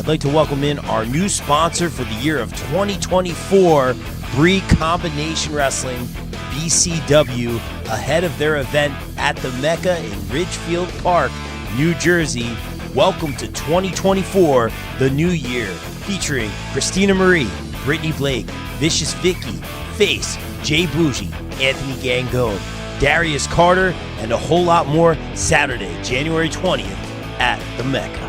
I'd like to welcome in our new sponsor for the year of 2024, Bree Combination Wrestling, BCW, ahead of their event at the Mecca in Ridgefield Park, New Jersey. Welcome to 2024, the new year, featuring Christina Marie, Brittany Blake, Vicious Vicky, Face, Jay Bougie, Anthony Gangone, Darius Carter, and a whole lot more Saturday, January 20th at the Mecca.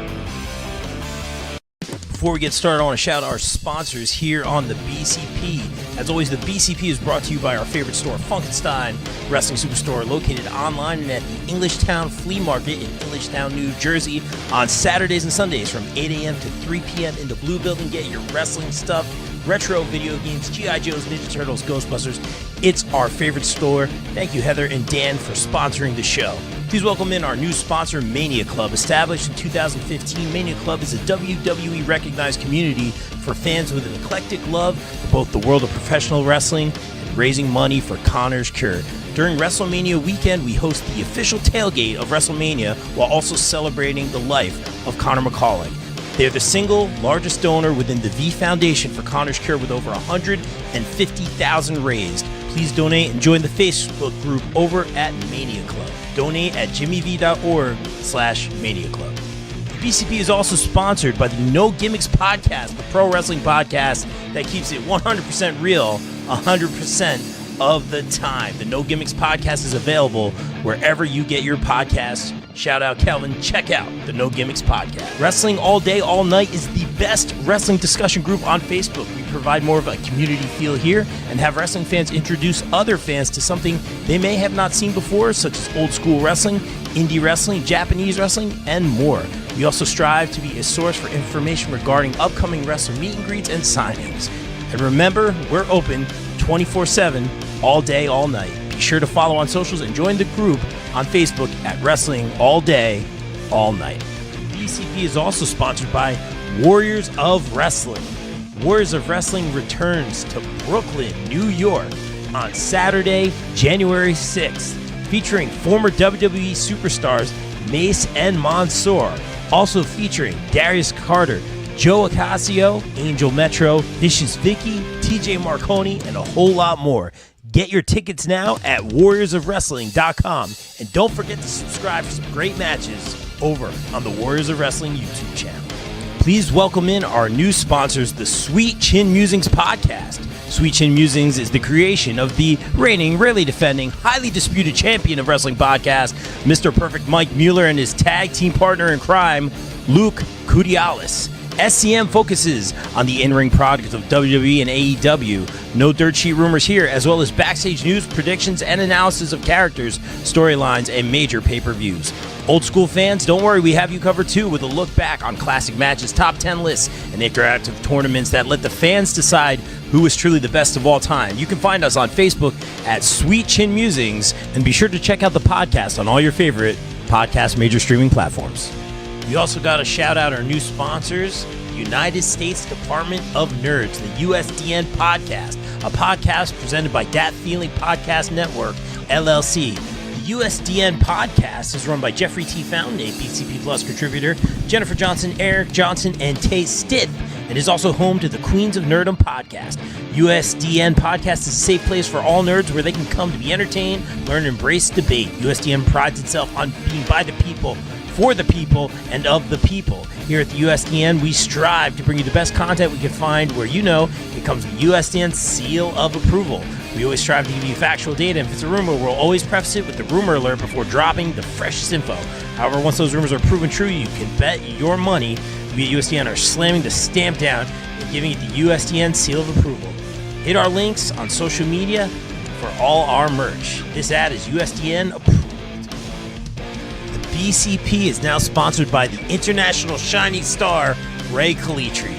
Before we get started, I want to shout out our sponsors here on the BCP. As always, the BCP is brought to you by our favorite store, Funkenstein Wrestling Superstore, located online and at the Englishtown Flea Market in Englishtown, New Jersey, on Saturdays and Sundays from 8 a.m. to 3 p.m. in the Blue Building. Get your wrestling stuff, retro video games, G.I. Joes, Ninja Turtles, Ghostbusters. It's our favorite store. Thank you, Heather and Dan, for sponsoring the show. Please welcome in our new sponsor, Mania Club. Established in 2015, Mania Club is a WWE-recognized community for fans with an eclectic love for both the world of professional wrestling and raising money for Connor's Cure. During WrestleMania weekend, we host the official tailgate of WrestleMania while also celebrating the life of Connor McCauley. They are the single largest donor within the V Foundation for Connor's Cure with over $150,000 raised. Please donate and join the Facebook group over at Mania Club. Donate at jimmyv.org/Mania Club. The BCP is also sponsored by the No Gimmicks Podcast, the pro wrestling podcast that keeps it 100% real 100% of the time. The No Gimmicks Podcast is available wherever you get your podcasts. Shout out Kelvin, check out the No Gimmicks Podcast. Wrestling All Day, All Night is the best wrestling discussion group on Facebook. We provide more of a community feel here and have wrestling fans introduce other fans to something they may have not seen before, such as old school wrestling, indie wrestling, Japanese wrestling, and more. We also strive to be a source for information regarding upcoming wrestler meet and greets and signings. And remember, we're open 24/7, all day, all night. Be sure to follow on socials and join the group on Facebook at Wrestling All Day, All Night. BCP is also sponsored by Warriors of Wrestling. Warriors of Wrestling returns to Brooklyn, New York on Saturday, January 6th, featuring former WWE superstars Mace and Mansoor, also featuring Darius Carter, Joe Ocasio, Angel Metro, Vicious Vicky, TJ Marconi, and a whole lot more. Get your tickets now at warriorsofwrestling.com. And don't forget to subscribe for some great matches over on the Warriors of Wrestling YouTube channel. Please welcome in our new sponsors, the Sweet Chin Musings podcast. Sweet Chin Musings is the creation of the reigning, rarely defending, highly disputed champion of wrestling podcast, Mr. Perfect Mike Mueller, and his tag team partner in crime, Luke Kudialis. SCM focuses on the in-ring product of WWE and AEW. No dirt sheet rumors here, as well as backstage news, predictions, and analysis of characters, storylines, and major pay-per-views. Old school fans, don't worry, we have you covered too with a look back on classic matches, top 10 lists, and interactive tournaments that let the fans decide who is truly the best of all time. You can find us on Facebook at Sweet Chin Musings, and be sure to check out the podcast on all your favorite podcast major streaming platforms. We also got to shout out our new sponsors, United States Department of Nerds, the USDN Podcast, a podcast presented by Dat Feeling Podcast Network, LLC. The USDN Podcast is run by Jeffrey T. Fountain, a BCP Plus contributor, Jennifer Johnson, Eric Johnson, and Tay Stith, and is also home to the Queens of Nerdom podcast. USDN Podcast is a safe place for all nerds where they can come to be entertained, learn, and embrace debate. USDN prides itself on being by the people, for the people, and of the people. Here at the USDN, we strive to bring you the best content we can find where you know it comes with USDN's seal of approval. We always strive to give you factual data, and if it's a rumor, we'll always preface it with the rumor alert before dropping the freshest info. However, once those rumors are proven true, you can bet your money we at USDN are slamming the stamp down and giving it the USDN seal of approval. Hit our links on social media for all our merch. This ad is USDN approved. BCP is now sponsored by the international shining star, Ray Calitri.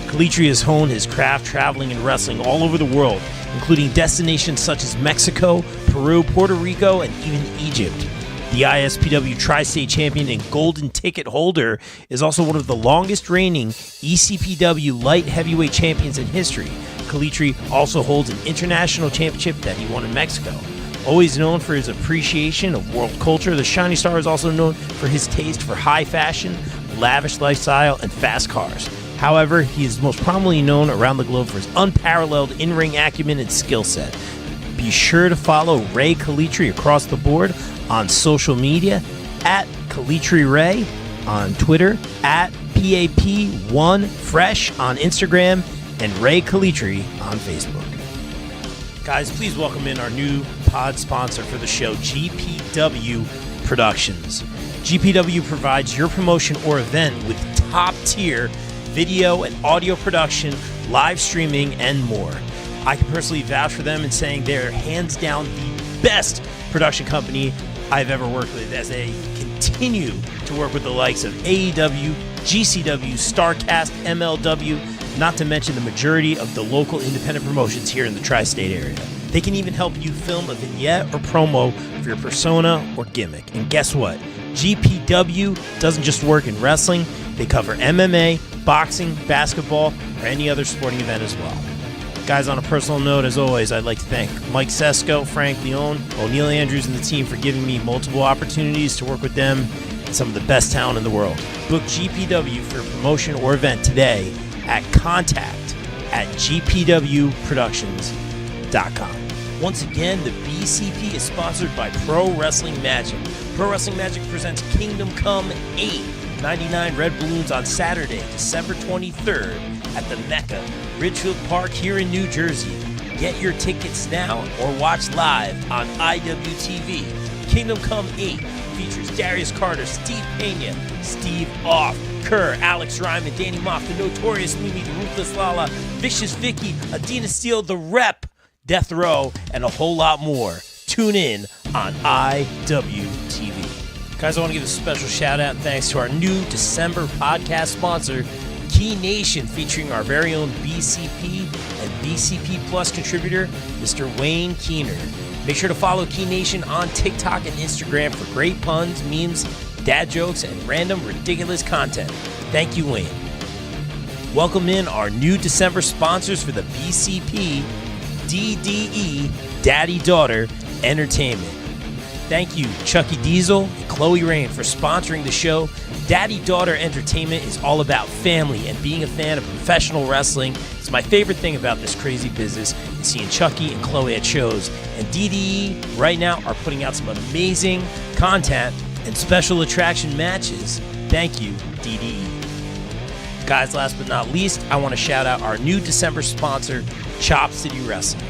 Calitri has honed his craft traveling and wrestling all over the world, including destinations such as Mexico, Peru, Puerto Rico, and even Egypt. The ISPW Tri-State Champion and Golden Ticket holder is also one of the longest reigning ECPW Light Heavyweight Champions in history. Calitri also holds an international championship that he won in Mexico. Always known for his appreciation of world culture, the Shining Star is also known for his taste for high fashion, lavish lifestyle and fast cars. However, he is most prominently known around the globe for his unparalleled in-ring acumen and skill set. Be sure to follow Ray Calitri across the board on social media at Calitri Ray on Twitter, at PAP1Fresh on Instagram, and Ray Calitri on Facebook. Guys, please welcome in our new pod sponsor for the show, GPW Productions. GPW provides your promotion or event with top-tier video and audio production, live streaming, and more. I can personally vouch for them in saying they're hands down the best production company I've ever worked with, as they continue to work with the likes of AEW, GCW, StarCast, MLW, not to mention the majority of the local independent promotions here in the tri-state area. They can even help you film a vignette or promo for your persona or gimmick. And guess what? GPW doesn't just work in wrestling. They cover MMA, boxing, basketball, or any other sporting event as well. Guys, on a personal note, as always, I'd like to thank Mike Sesko, Frank Leone, O'Neil Andrews, and the team for giving me multiple opportunities to work with them and some of the best talent in the world. Book GPW for a promotion or event today at contact@gpwproductions.com. Once again, the BCP is sponsored by Pro Wrestling Magic. Pro Wrestling Magic presents Kingdom Come 8, 99 red balloons on Saturday, December 23rd at the Mecca, Ridgefield Park here in New Jersey. Get your tickets now or watch live on IWTV. Kingdom Come 8 features Darius Carter, Steve Pena, Steve Off, Kerr, Alex Ryman, Danny Moff, the Notorious Mimi, the Ruthless Lala, Vicious Vicky, Adina Steele, the Rep, Death Row, and a whole lot more. Tune in on IWTV. Guys, I want to give a special shout out and thanks to our new December podcast sponsor, Key Nation, featuring our very own BCP and BCP Plus contributor, Mr. Wayne Keener. Make sure to follow Key Nation on TikTok and Instagram for great puns, memes, dad jokes, and random ridiculous content. Thank you, Wayne. Welcome in our new December sponsors for the BCP DDE Daddy Daughter Entertainment. Thank you, Chucky Diesel and Chloe Rain, for sponsoring the show. Daddy Daughter Entertainment is all about family and being a fan of professional wrestling. It's my favorite thing about this crazy business is seeing Chucky and Chloe at shows. And DDE right now are putting out some amazing content and special attraction matches. Thank you, DDE. Guys, last but not least, I want to shout out our new December sponsor, Chop City Wrestling.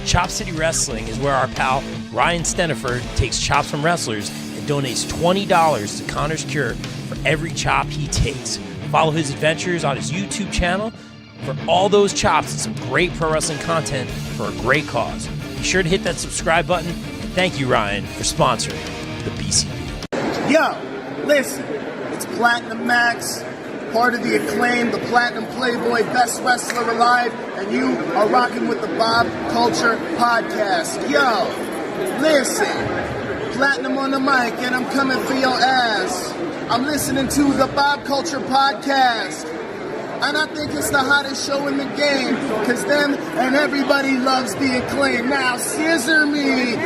Chop City Wrestling is where our pal Ryan Steniford takes chops from wrestlers and donates $20 to Connor's Cure for every chop he takes. Follow his adventures on his YouTube channel for all those chops and some great pro wrestling content for a great cause. Be sure to hit that subscribe button, and thank you, Ryan, for sponsoring the BCP. Yo, listen, it's Platinum Max, part of the Acclaim, the Platinum Playboy, best wrestler alive, and you are rocking with the Bob Culture Podcast. Yo, listen, Platinum on the mic, and I'm coming for your ass. I'm listening to the Bob Culture Podcast, and I think it's the hottest show in the game, because them and everybody loves the Acclaim. Now, scissor me.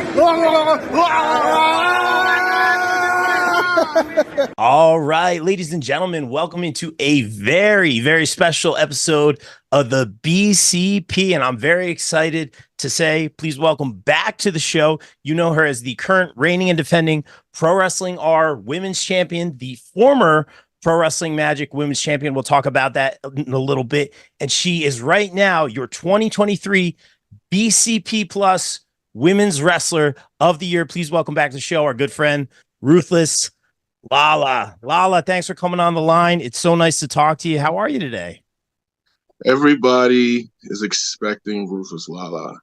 All right, ladies and gentlemen, welcome into a very, very special episode of the BCP, and I'm very excited to say, please welcome back to the show. You know her as the current reigning and defending Pro Wrestling R Women's Champion, the former Pro Wrestling Magic Women's Champion. We'll talk about that in a little bit. And she is right now your 2023 BCP Plus Women's Wrestler of the Year. Please welcome back to the show our good friend, Ruthless Lala. Lala, thanks for coming on the line. It's so nice to talk to you. How are you today? Everybody is expecting Ruthless Lala.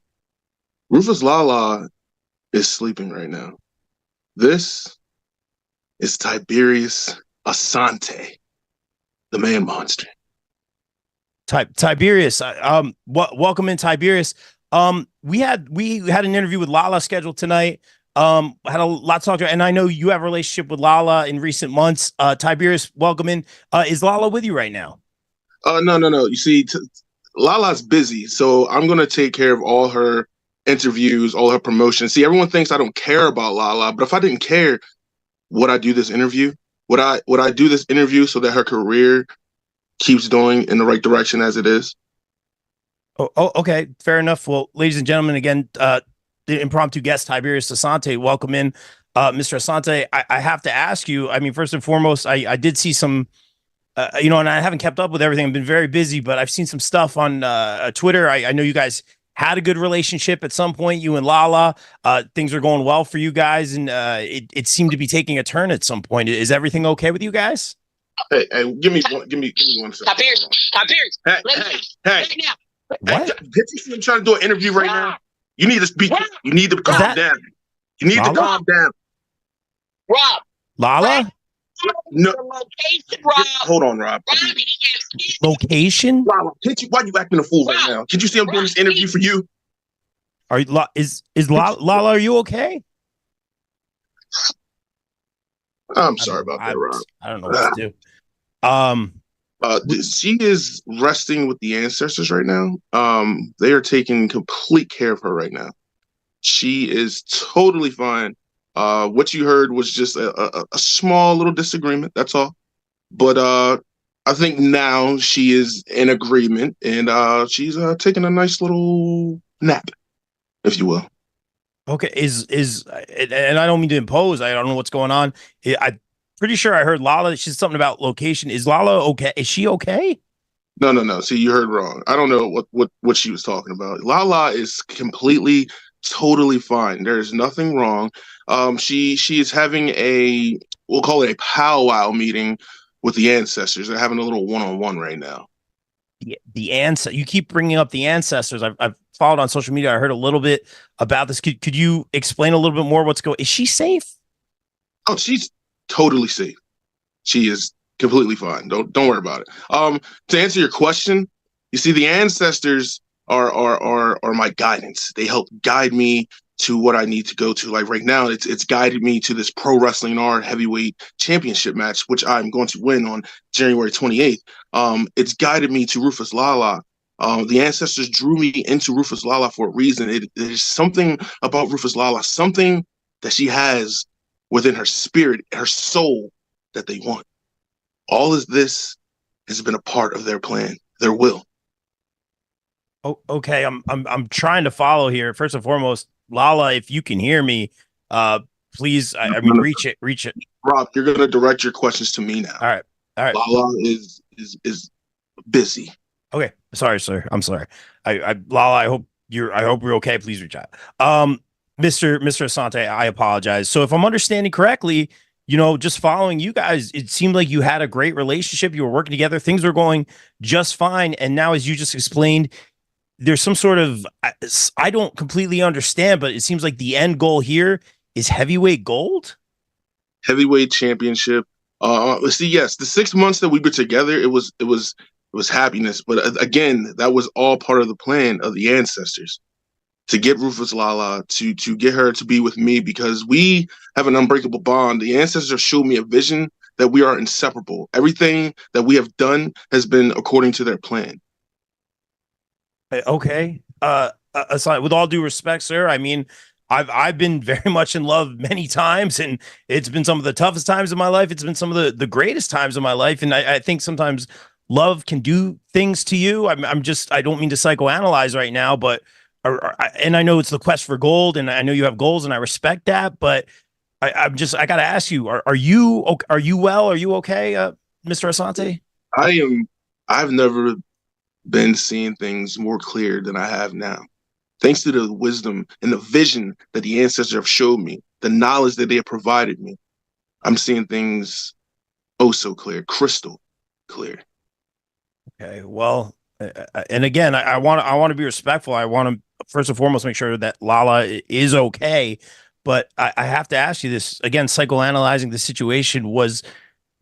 Ruthless Lala is sleeping right now. This is Tiberius Asante, the man monster. Tiberius, welcome in, Tiberius. We had an interview with Lala scheduled tonight. Had a lot to talk to, and I know you have a relationship with Lala in recent months. Tiberius, welcome in. Is Lala with you right now? No. You see, Lala's busy, so I'm going to take care of all her interviews, all her promotions. See, everyone thinks I don't care about Lala, but if I didn't care, would I do this interview? Would I do this interview so that her career keeps going in the right direction as it is? Okay, fair enough. Well, ladies and gentlemen, again, the impromptu guest Tiberius Asante, welcome in, Mr. Asante. I have to ask you. I mean, first and foremost, I did see some. And I haven't kept up with everything. I've been very busy, but I've seen some stuff on Twitter. I know you guys had a good relationship at some point, you and Lala. Things are going well for you guys, and it seemed to be taking a turn at some point. Is everything okay with you guys? Hey, give me 1 second. Tiberius, Hey. What? Did you see him trying to do an interview right now? You need to speak. You need to calm down. You need to calm down. Rob. Lala? No. Location, Rob. Hold on, Rob. Location? Lala, why are you acting a fool right now? Can't you see I'm doing this interview for you? Are you Lala? Are you okay? I'm sorry about that, Rob. I don't know what to do. She is resting with the ancestors right now. They are taking complete care of her right now. She is totally fine. What you heard was just a small little disagreement. That's all. But I think now she is in agreement, and she's taking a nice little nap, if you will. Okay, and I don't mean to impose. I don't know what's going on. I'm pretty sure I heard Lala. She said something about location. Is Lala okay? Is she okay? No. See, you heard wrong. I don't know what she was talking about. Lala is completely, totally fine. There is nothing wrong. She is having we'll call it a powwow meeting with the ancestors. They're having a little one-on-one right now. You keep bringing up the ancestors. I've followed on social media. I heard a little bit about this. Could you explain a little bit more what's going? Is she safe? Oh, she's totally safe. She is completely fine. Don't worry about it. To answer your question, you see, the ancestors are my guidance. They help guide me to what I need to go to. Like right now, it's guided me to this Pro WrestlingR heavyweight championship match, which I'm going to win on January 28th. It's guided me to Ruthless Lala. The ancestors drew me into Ruthless Lala for a reason. There's something about Ruthless Lala, something that she has within her spirit, her soul, that they want. All of this has been a part of their plan, their will. Oh, okay. I'm trying to follow here. First and foremost, Lala, if you can hear me, please. I mean, reach it. Rob, you're gonna direct your questions to me now. All right. Lala is busy. Okay. Sorry, sir. I'm sorry. Lala, I hope you're okay. Please reach out. Mr. Asante, I apologize. So if I'm understanding correctly, just following you guys, it seemed like you had a great relationship. You were working together. Things were going just fine. And now, as you just explained, there's some sort of, I don't completely understand, but it seems like the end goal here is heavyweight gold. Heavyweight championship. Let's see. Yes, the 6 months that we were together, it was happiness. But again, that was all part of the plan of the ancestors to get Ruthless Lala, to get her to be with me, because we have an unbreakable bond. The ancestors showed me a vision that we are inseparable. Everything that we have done has been according to their plan. Okay. Aside, with all due respect, sir, I mean, I've been very much in love many times, and it's been some of the toughest times of my life. It's been some of the greatest times of my life. And I think sometimes love can do things to you. I don't mean to psychoanalyze right now, but, and I know it's the quest for gold, and I know you have goals, and I respect that, but I got to ask you, are you well? Are you okay, Mr. Asante? I've never been seeing things more clear than I have now. Thanks to the wisdom and the vision that the ancestors have showed me, the knowledge that they have provided me, I'm seeing things oh so clear, crystal clear. Okay, well, and again, I want to be respectful. I want to first and foremost make sure that Lala is okay, but I have to ask you this again. Psychoanalyzing the situation, was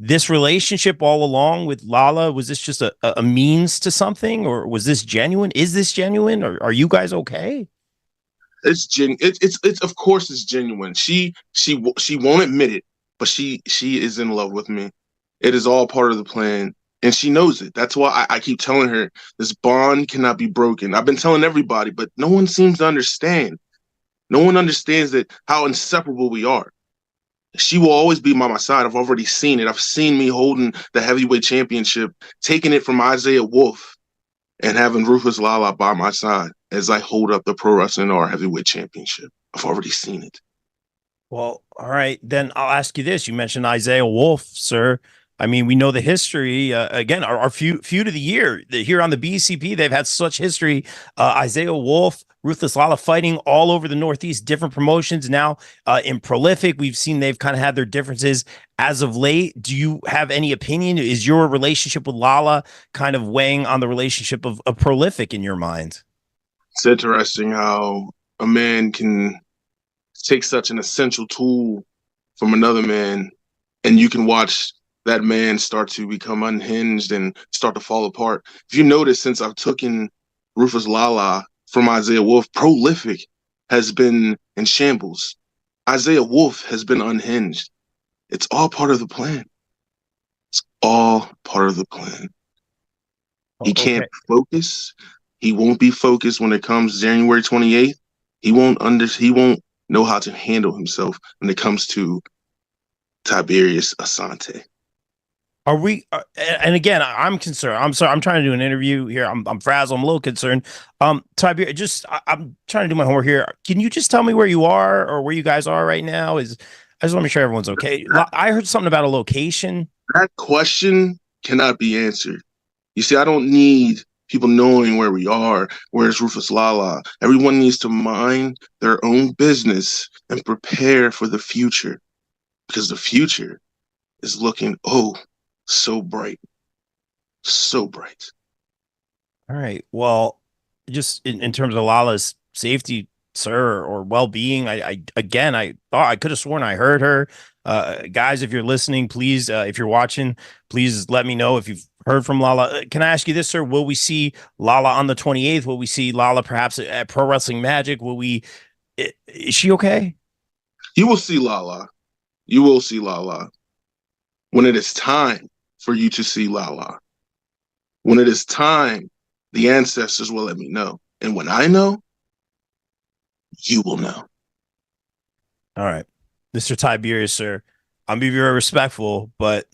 this relationship all along with Lala, was this just a means to something, or was this genuine? Is this genuine, or are you guys okay? It's of course it's genuine. She won't admit it, but she is in love with me. It is all part of the plan, and she knows it. That's why I keep telling her this bond cannot be broken. I've been telling everybody, but no one seems to understand. No one understands how inseparable we are. She will always be by my side. I've already seen it. I've seen me holding the heavyweight championship, taking it from Isaiah Wolf, and having Ruthless Lala by my side as I hold up the Pro Wrestling R heavyweight championship. I've already seen it. Well, all right, then I'll ask you this. You mentioned Isaiah Wolf, sir. I mean, we know the history. Again, our feud of the year here on the BCP, they've had such history. Isaiah Wolf, Ruthless Lala fighting all over the Northeast, different promotions. Now in Prolific, we've seen they've kind of had their differences as of late. Do you have any opinion? Is your relationship with Lala kind of weighing on the relationship of Prolific in your mind? It's interesting how a man can take such an essential tool from another man, and you can watch that man start to become unhinged and start to fall apart. If you notice, since I've taken Rufus Lala from Isaiah Wolf, Prolific has been in shambles. Isaiah Wolf has been unhinged. It's all part of the plan. It's all part of the plan. He can't focus. He won't be focused when it comes January 28th. He won't know how to handle himself when it comes to Tiberius Asante. Are we? And again, I'm concerned. I'm sorry. I'm trying to do an interview here. I'm frazzled. I'm a little concerned. Tiberius, I'm trying to do my homework here. Can you just tell me where you are or where you guys are right now? I just want to make sure everyone's okay. I heard something about a location. That question cannot be answered. You see, I don't need people knowing where we are. Where's Rufus Lala? Everyone needs to mind their own business and prepare for the future, because the future is looking, so bright. So bright. All right. Well, just in terms of Lala's safety, sir, or well-being, I thought I could have sworn I heard her. Guys, if you're listening, please, if you're watching, please let me know if you've heard from Lala. Can I ask you this, sir? Will we see Lala on the 28th? Will we see Lala perhaps at Pro Wrestling Magic? Is she okay? You will see Lala. You will see Lala when it is time for you to see Lala. When it is time, the ancestors will let me know. And when I know, you will know. All right. Mr. Tiberius, sir, I'm being very respectful, but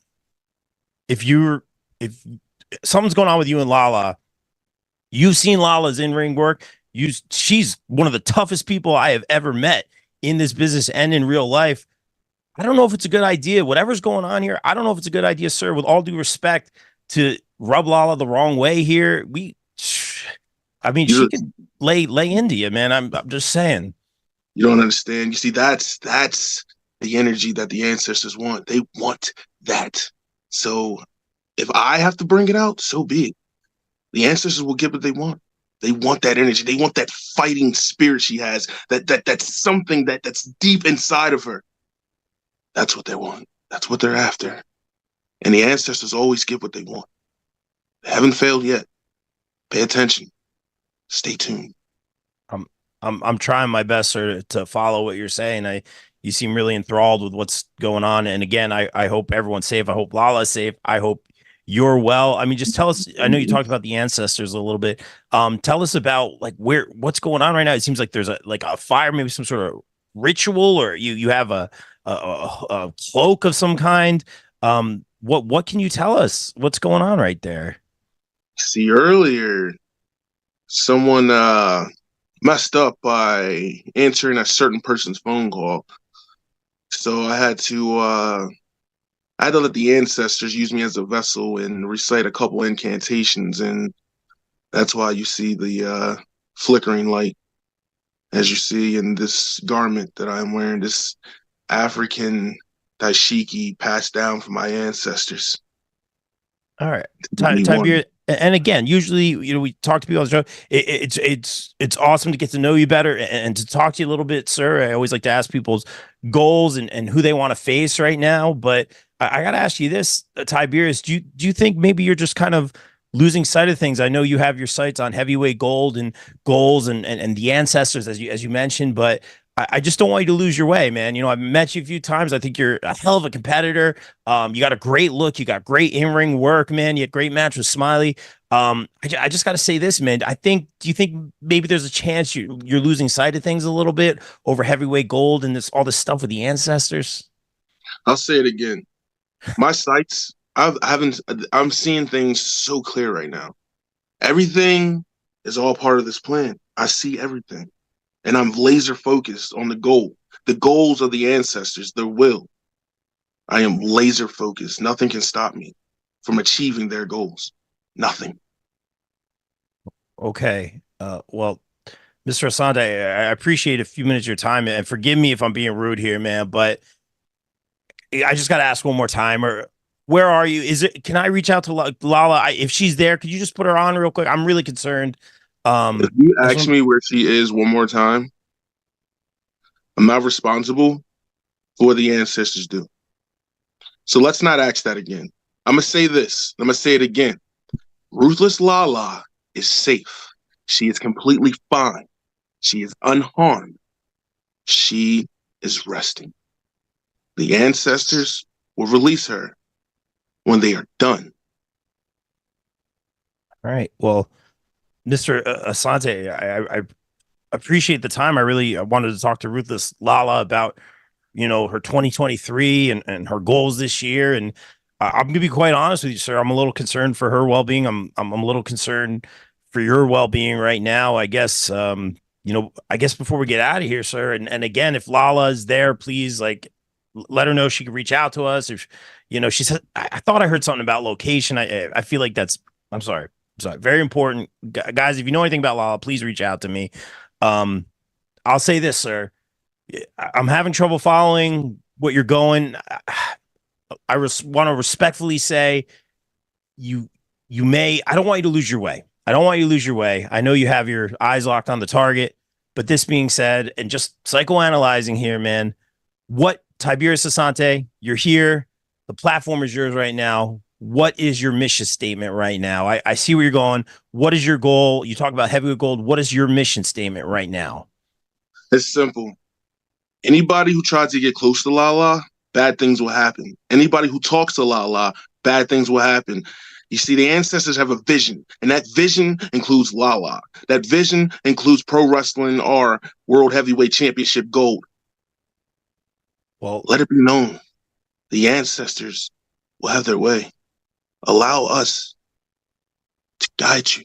if something's going on with you and Lala, you've seen Lala's in-ring work. She's one of the toughest people I have ever met in this business and in real life. I don't know if it's a good idea. Whatever's going on here, I don't know if it's a good idea, sir, with all due respect, to rub Lala the wrong way here. She could lay India, man. I'm just saying. You don't understand. You see, that's the energy that the ancestors want. They want that. So if I have to bring it out, so be it. The ancestors will get what they want. They want that energy. They want that fighting spirit she has. That's something that's deep inside of her. That's what they want. That's what they're after. And the ancestors always get what they want. They haven't failed yet. Pay attention. Stay tuned. I'm trying my best, sir, to follow what you're saying. You seem really enthralled with what's going on. And again, I hope everyone's safe. I hope Lala's safe. I hope you're well. I mean, just tell us. I know you talked about the ancestors a little bit. Tell us about what's going on right now. It seems like there's a fire, maybe some sort of ritual, or you have a cloak of some kind. What can you tell us? What's going on right there? See, earlier, someone messed up by answering a certain person's phone call. So I had to let the ancestors use me as a vessel and recite a couple incantations, and that's why you see the flickering light, as you see in this garment that I'm wearing, this African dashiki passed down from my ancestors. All right, Tiberius. And again, usually, we talk to people on the show. It's awesome to get to know you better and to talk to you a little bit, sir. I always like to ask people's goals and who they want to face right now. But I got to ask you this, Tiberius. Do you think maybe you're just kind of losing sight of things? I know you have your sights on heavyweight gold and goals and the ancestors, as you mentioned, but I just don't want you to lose your way, man. I've met you a few times. I think you're a hell of a competitor. You got a great look. You got great in-ring work, man. You had a great match with Smiley. I just got to say this, man. Do you think maybe there's a chance you're losing sight of things a little bit over heavyweight gold and all this stuff with the ancestors? I'll say it again. My sights, I'm seeing things so clear right now. Everything is all part of this plan. I see everything. And I'm laser focused on the goal. The goals of the ancestors, their will. I am laser focused. Nothing can stop me from achieving their goals. Nothing. Okay. Well, Mr. Asante, I appreciate a few minutes of your time, and forgive me if I'm being rude here, man, but I just got to ask one more time. Or where are you? Can I reach out to Lala? If she's there, could you just put her on real quick? I'm really concerned. If you I just ask want- me where she is one more time, I'm not responsible for what the ancestors do. So let's not ask that again. I'm going to say this. I'm going to say it again. Ruthless Lala is safe. She is completely fine. She is unharmed. She is resting. The ancestors will release her when they are done. All right. Well, Mr. Asante, I appreciate the time. I wanted to talk to Ruthless Lala about, her 2023 and her goals this year. And I'm going to be quite honest with you, sir. I'm a little concerned for her well-being. I'm a little concerned for your well-being right now. I guess, I guess before we get out of here, sir. And again, if Lala is there, please let her know she can reach out to us. If, she said, I thought I heard something about location. I feel like I'm sorry. Very important. Guys, if you know anything about Lala, please reach out to me. I'll say this, sir. I'm having trouble following what you're going. I want to respectfully say you I don't want you to lose your way. I don't want you to lose your way. I know you have your eyes locked on the target, but this being said, and just psychoanalyzing here, man, what Tiberius Asante, you're here. The platform is yours right now. What is your mission statement right now? I see where you're going. What is your goal? You talk about heavyweight gold. What is your mission statement right now? It's simple. Anybody who tries to get close to Lala, bad things will happen. Anybody who talks to Lala, bad things will happen. You see, the ancestors have a vision, and that vision includes Lala. That vision includes Pro Wrestling R World Heavyweight Championship Gold. Well, let it be known, the ancestors will have their way. Allow us to guide you.